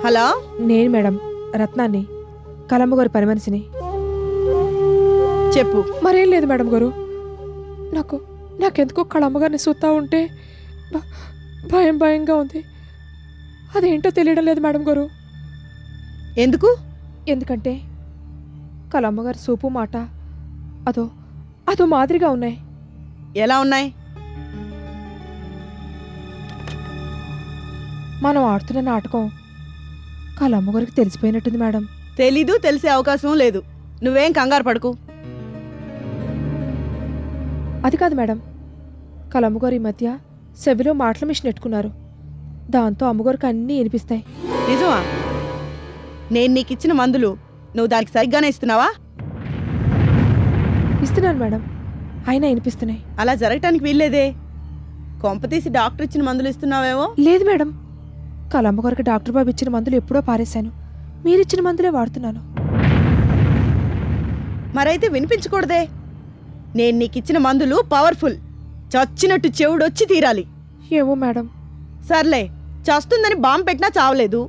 Hello, నేను madam రత్నాన్ని, కలమ్మ గారి పని మనిషిని. చెప్పు. మరేం లేదు మేడం గారు, నాకెందుకో కళమ్మగారిని చూస్తూ ఉంటే భయంగా ఉంది. అదేంటో తెలియడం లేదు మేడం గారు. ఎందుకంటే కళమ్మగారి సూపు మాట అదో మాదిరిగా ఉన్నాయి. ఎలా ఉన్నాయి? మనం ఆడుతున్న నాటకం కళమ్మగారికి తెలిసిపోయినట్టుంది మేడం. తెలీదు, తెలిసే అవకాశం లేదు. నువ్వేం కంగారు పడకు. అది కాదు మేడం, కళమ్మగారు ఈ మధ్య చెవిలో మాటల మిషన్ ఎట్టుకున్నారు. దాంతో అమ్మగారికి అన్నీ వినిపిస్తాయి. నిజమా? నేను నీకిచ్చిన మందులు నువ్వు దానికి సరిగ్గానే ఇస్తున్నావా? ఇస్తున్నాను మేడం, అయినా వినిపిస్తున్నాయి. అలా జరగటానికి వీల్లేదే. కొంపతీసి డాక్టర్ ఇచ్చిన మందులు ఇస్తున్నావేమో. లేదు మేడం, కళమ్మగారికి డాక్టర్ బాబు ఇచ్చిన మందులు ఎప్పుడో పారేశాను. మీరిచ్చిన మందులే వాడుతున్నాను. మరైతే వినిపించకూడదే. నేను నీకిచ్చిన మందులు పవర్ఫుల్. చచ్చినట్టు చెవుడొచ్చి తీరాలి. ఏమో మేడం. సర్లే, చస్తుందని బాంబు పెట్టినా చావలేదు.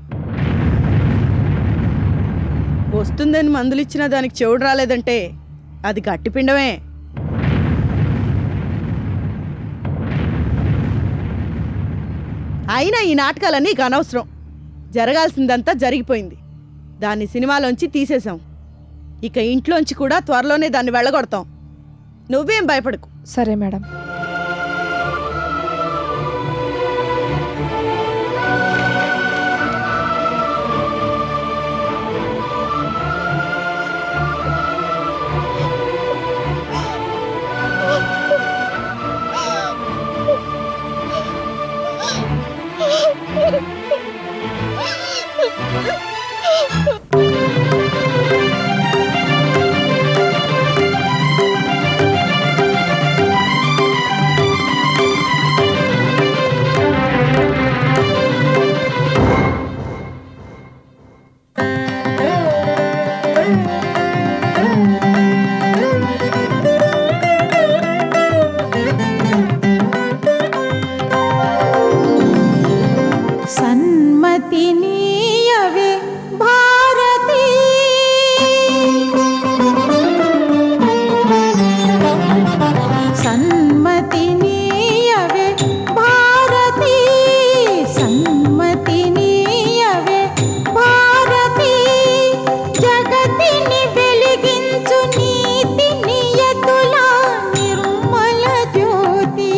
వస్తుందని మందులు ఇచ్చినా దానికి చెవుడు రాలేదంటే అది గట్టిపిండమే. అయినా ఈ నాటకాలన్నీ ఇక అనవసరం. జరగాల్సిందంతా జరిగిపోయింది. దాన్ని సినిమాలోంచి తీసేశాం. ఇక ఇంట్లోంచి కూడా త్వరలోనే దాన్ని వెళ్ళగొడతాం. నువ్వేం భయపడకు. సరే మేడం. సన్మతి నీయవే భారతి సన్మతి నీయవే భారతి సన్మతి నీయవే భారతి జగతిని వెలిగించు నీతి నియతుల నిర్మల జ్యోతి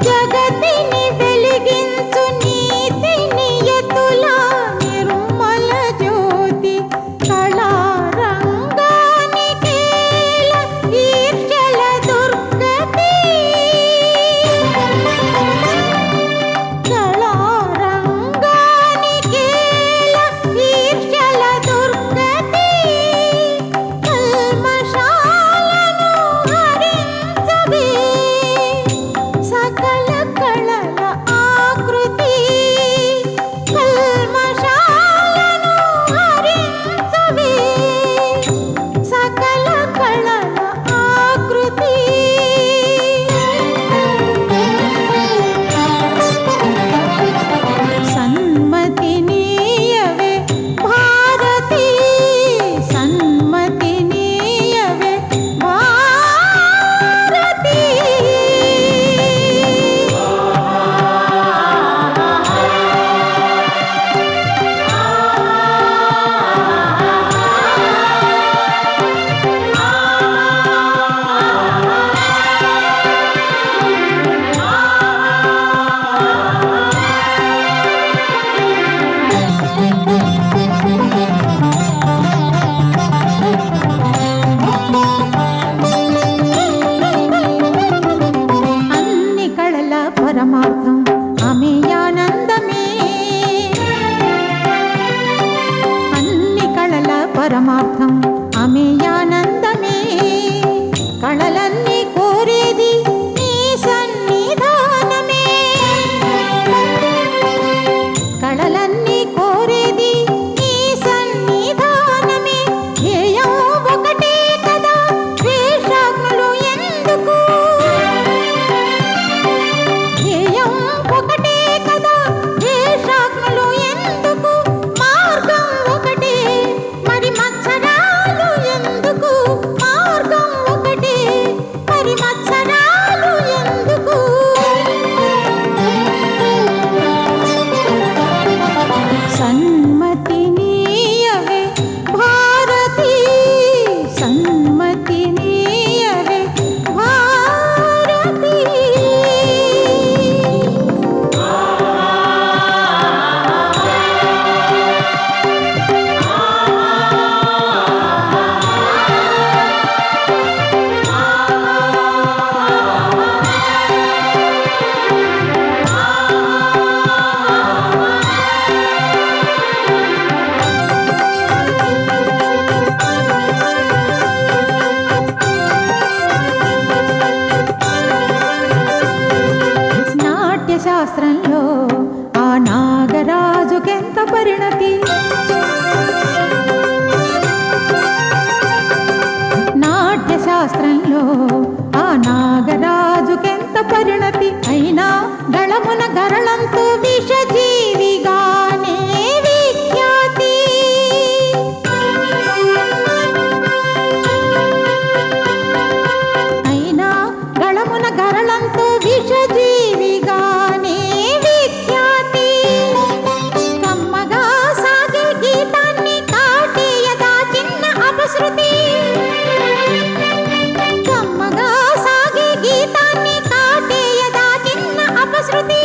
జగతిని వెలిగించు నీతి నియతుల నిర్మల జ్యోతి కళారంగానికేల ఈర్ష్యల దుర్గతి కళారంగానికేల ఈర్ష్యల దుర్గతి కల్మషాలను హరించవే సకల కళల ఆకృతి కల్మషాలను హరించవే సకల కళల ఆకృతి సన్మతి నీయవే భారతి సన్మతి నీయవే భారతి అన్ని కళల పరమార్థం అమేయానందమే అన్ని కళల పరమార్థం అమేయానందమే కళలన్నీ కోరేది నీ సన్నిధానమే కళలన్నీ కోరేది నీ సన్నిధానమే ధ్యేయం ఒకటే కదా ద్వేషాగ్నులు ఎందుకు ధ్యేయం ఒకటే కదా ద్వేషాగ్నులు ఎందుకు మార్గం ఒకటే మరి మత్సరాలు ఎందుకు మార్గం ఒకటే మరి మత్సరాలు ఎందుకు సన్మతి నీయవే భారతి సన్మతి నీయవే భారతి నాట్యశాస్త్రంలో ఆ నాగరాజుకెంత పరిణతి నాట్యశాస్త్రంలో ఆ నాగరాజుకెంత పరిణతి అయినా గళమున గరళంతో విషజీవిగానే విఖ్యాతి అయినా గళమున గరళంతో విషజీవిగానే విఖ్యాతి కమ్మగా సాగే గీతాన్ని కాటేయగా చిన్న అపశృతి కమ్మగా సాగే గీతాన్ని కాటేయగా చిన్న అపశృతి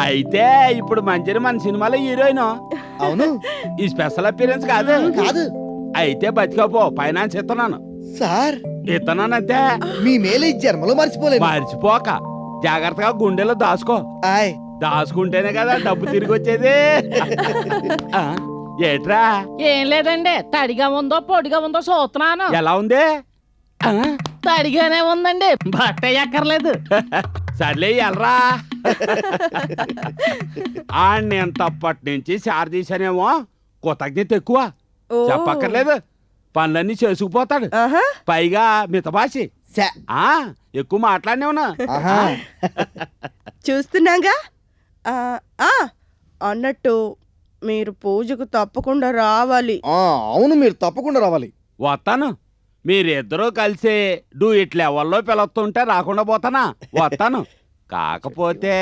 అయితే ఇప్పుడు మంజరి మన సినిమాలో హీరోయిన్. అవును. ఈ స్పెషల్ అపీరెన్స్ కాదు. కాదు. అయితే బతికపో, ఫైనాన్స్ ఇస్తున్నాను. సార్ ఇస్తున్నానంతే. మీ మేలు ఈ జన్మలో మర్చిపోలేదు. మర్చిపోక జాగ్రత్తగా గుండెలో దాసుకో. ఆయ్ దాచుకుంటేనే కదా డబ్బు తిరిగి వచ్చేది. ఆ, ఏట్రా ఏం లేదండి, తడిగా ఉందో పొడిగా ఉందో చూస్తున్నాను. ఎలా ఉంది? ఆ, తడిగానే ఉందండి, బట్ట ఎక్కర్లేదు. సర్లే ఎల్రా. నేను తప్పటి నుంచి చార్ తీసానేమో, కృతజ్ఞత ఎక్కువ. ఓ. చెప్పక్కర్లేదు, పనులన్నీ చేసుకుపోతాడు. ఆహా. పైగా మితభాషి. శా. ఎక్కువ మాట్లాడినేవునా. ఆహా. చూస్తున్నాగా. అన్నట్టు మీరు పూజకు తప్పకుండా రావాలి. అవును, మీరు తప్పకుండా రావాలి. వస్తాను. మీరిద్దరూ కలిసి డూయిట్ లెవెల్లో పిలుస్తుంటే రాకుండా పోతానా? వస్తాను. కాకపోతే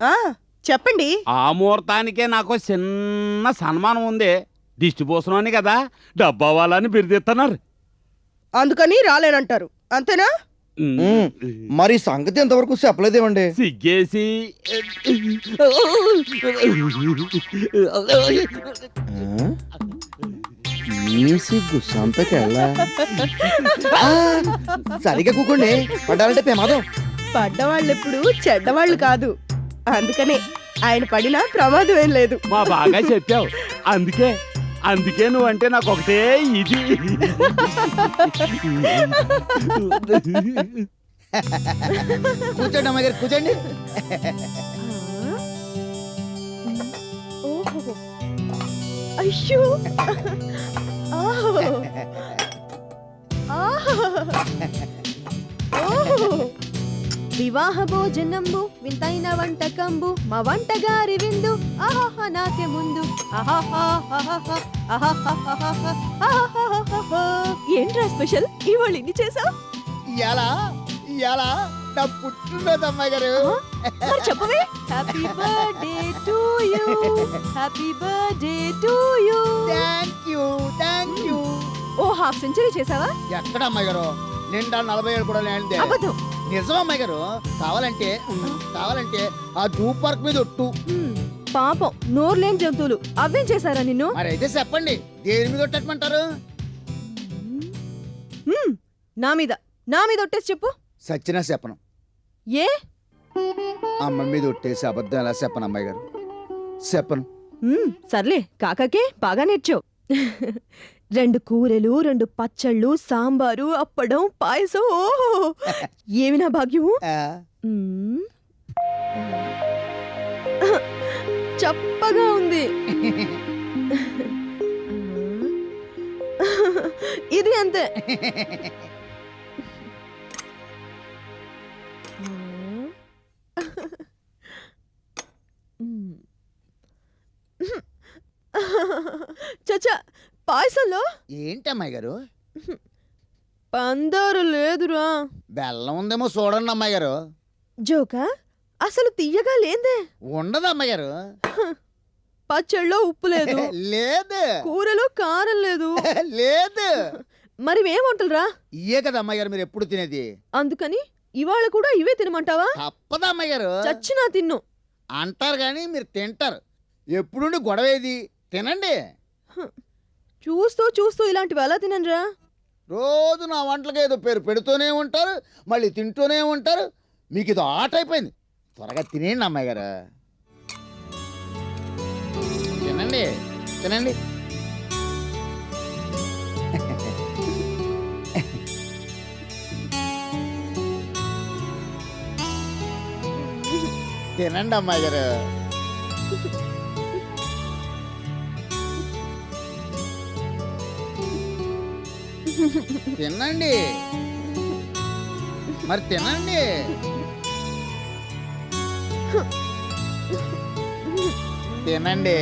ఆ, చెప్పండి. ఆ ముహూర్తానికే నాకు చిన్న సన్మానం ఉంది. దిష్టి పోసనని కదా, డబ్బా వాళ్ళని బిరుదిస్తున్నారు. అందుకని రాలేనంటారు, అంతేనా? మరి సంగతి ఎంతవరకు చెప్పలేదేమండి? సిగ్గేసి సిగ్గు సంతకెళ్ళా. సరిగా కూకోండి, పడ్డారంటే ప్రమాదం. పడ్డవాళ్ళు ఎప్పుడు చెడ్డవాళ్ళు కాదు. అందుకనే ఆయన పడినా ప్రమాదం ఏం లేదు. మా బాగా చెప్పావు. అందుకే నువ్వంటే నాకు ఒకటే ఇది. కూర్చోండి అమ్మాయి గారు, కూర్చోండి. ఓహో. అయ్యో. ఆహో. ఆహో. ఓహో. వివాహ భోజనంబు వింతైన వంటకంబు మా వంటగారి విందు ఆహాహ నాకే ముందు ఏంట్రా స్పెషల్ ఇవాళ ఇన్ని చేసావు? ఇయాల నా పుట్టినరోజు అమ్మాయి గారు. మరి చెప్పవే. Happy birthday to you, happy birthday to you. Thank you. ఓ హాఫ్ సెంచరీ చేసావా? ఎక్కడ అమ్మాయి గారు, నిండా 47 కూడా లేనిదే. అబద్ధం. నిజం అమ్మాయి గారు. కావాలంటే ఆ జూ పార్క్ మీద ఒట్టు. పాపం నోరు లేని జంతువులు అవేం చేశారా నిన్ను? మరి అయితే చెప్పండి, దేని మీద ఒట్టమంటారు? నా మీద ఒట్టేసి చెప్పు. సచ్చినా చెప్పను. ఏ? అమ్మ మీద ఒట్టేసి అబద్ధం ఎలా చెప్పను అమ్మాయి గారు? చెప్పను. సర్లే, కాకాకే బాగా నేర్చావు. 2 కూరలు, 2 పచ్చళ్ళు, సాంబారు, అప్పడం, పాయసం. ఓహో, ఏమి నా భాగ్యము. చప్పగా ఉంది. ఇది అంతే. చచ్చా, పాయసంలో ఏంటమ్మాయి గారు? పందారు లేదురా. బెల్లం ఉందేమో చూడండి అమ్మాయి గారు. జోకా, అసలు తీయగా లేదే. ఉండదు అమ్మాయి గారు. పచ్చళ్ళలో ఉప్పు లేదు. లేదు. కూరలో కారం లేదు. లేదు. మరి ఏం వంటలురా? ఇయే కదా అమ్మాయి గారు మీరు ఎప్పుడు తినేది. అందుకని ఇవాళ కూడా ఇవే తినమంటావా? తప్పదా అమ్మాయి గారు? చచ్చినా తిన్ను అంటారు కానీ మీరు తింటారు. ఎప్పుడుండి గొడవేది, తినండి. చూస్తూ చూస్తూ ఇలాంటివి ఎలా తినరా? రోజు నా వంటలకు ఏదో పేరు పెడుతూనే ఉంటారు, మళ్ళీ తింటూనే ఉంటారు. మీకు ఇది ఆట అయిపోయింది. త్వరగా తినేయండి అమ్మాయి గారు. తినండి తినండి. తినండి అమ్మాయి గారు. తినండి మరి తినండి. తినండి.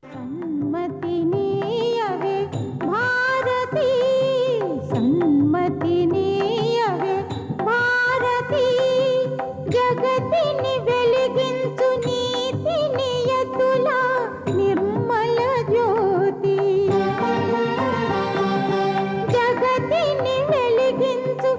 సమ్మతి నీయవే భారతి, సమ్మతి నీయవే భారతి, జగతిని వెలిగించు నీతి నియతుల నిర్మల జ్యోతి, జగతిని వెలిగించు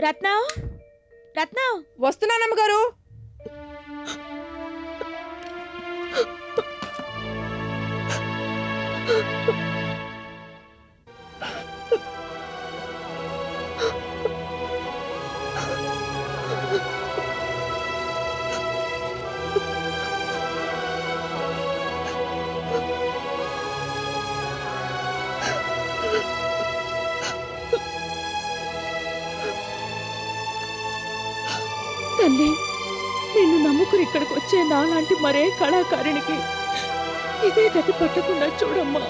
రత్నం రత్నం వస్తున్నాను అమ్మగారు. తల్లి, నిన్ను నమ్ముకుని ఇక్కడికి వచ్చే నాలాంటి మరే కళాకారునికి ఇదే గతి పట్టకుండా చూడమ్మా.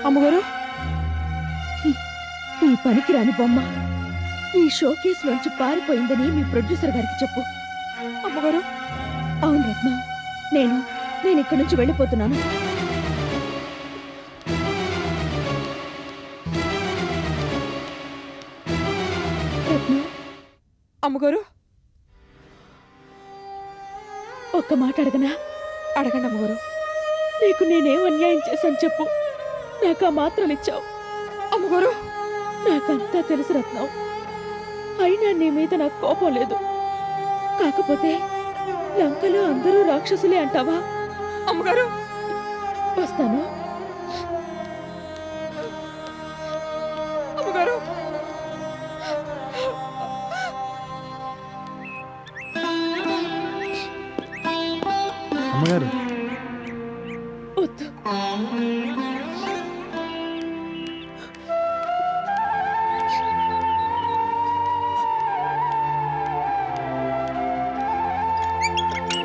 అమ్మగారు, ఈ పనికిరాని బొమ్మ ఈ షోకేస్ నుంచి పారిపోయిందని మీ ప్రొడ్యూసర్ గారికి చెప్పు. అమ్మగారు, అవును రత్నం, నేను ఇక్కడి నుంచి వెళ్ళిపోతున్నాను. రత్నం, అమ్మగారు, ఒక్క మాట అడగనా? అడగండి అమ్మగారు. నీకు నేనేం అన్యాయం చేశాను చెప్పు. నాకు ఆ మాత్రలు ఇచ్చావు. అమ్మగారు, నాకంతా తెలుసు రత్నం. అయినా నీ మీద నాకు కోపం లేదు. కాకపోతే లంకలో అందరూ రాక్షసులే అంటావా? అమ్మగారు, వస్తాను. అమ్మగారు. అమ్మగారు వద్దు.